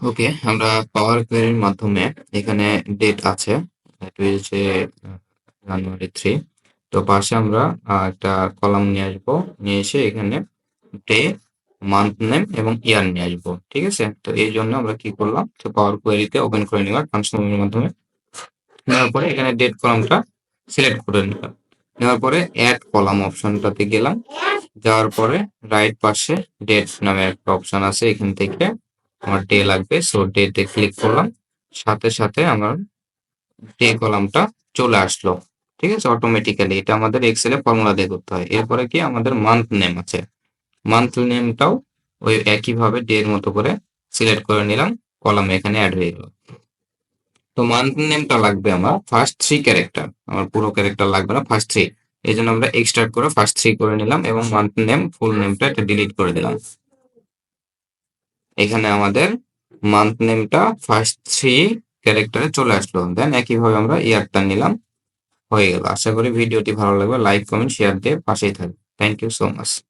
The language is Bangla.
ওকে, আমরা পাওয়ার কোয়েরির মাধ্যমে এখানে ডেট আছে, এটা হচ্ছে জানুয়ারি 3। তো পাশে আমরা একটা কলাম নিয়ে আসবো, নিয়ে এসে এখানে ডে, মান্থ নেম এবং ইয়ার নিয়ে আসবো। ঠিক আছে, তো এই জন্য আমরা কি করলাম, তো পাওয়ার কোয়েরিতে ওপেন করে নিলাম ফাংশনের মাধ্যমে। নেওয়ার পরে এখানে ডেট কলামটা সিলেক্ট করে নিলাম। নেওয়ার পরে অ্যাড কলাম অপশনটাতে গেলাম। যাওয়ার পরে রাইট পাশে ডেট নামে একটা অপশন আছে, এখান থেকে আমার ডে লাগবে, সো ডেটে ক্লিক করলাম। সাথে সাথে আমার ডে কলামটা চলে আসলো। ঠিক আছে, অটোমেটিক্যালি এটা আমাদের এক্সেলে ফর্মুলা দিয়ে করতে হয়। এরপরে কি আমাদের মান্থ নেম আছে, মান্থ নেমটাও ওই একইভাবে ডে এর মতো করে সিলেক্ট করে নিলাম, কলামে এখানে অ্যাড হয়ে গেল। তো মান্থ নেমটা লাগবে আমার ফার্স্ট 3 ক্যারেক্টার, আমার পুরো ক্যারেক্টার লাগবে না, ফার্স্ট 3। এই জন্য আমরা এক্সট্রাক্ট করে ফার্স্ট 3 করে নিলাম এবং মান্থ নেম ফুল নেমটা এটা ডিলিট করে দিলাম। এখানে আমাদের মান্থ নেমটা ফার্স্ট 3 ক্যারেক্টারে চলে আসলো। দেন একইভাবে আমরা ইয়ারটা নিলাম, হয়ে গেল। আশা করি ভিডিওটি ভালো লাগবে। লাইক, কমেন্ট, শেয়ার দিয়ে পাশেই থাকবে। Thank you so much.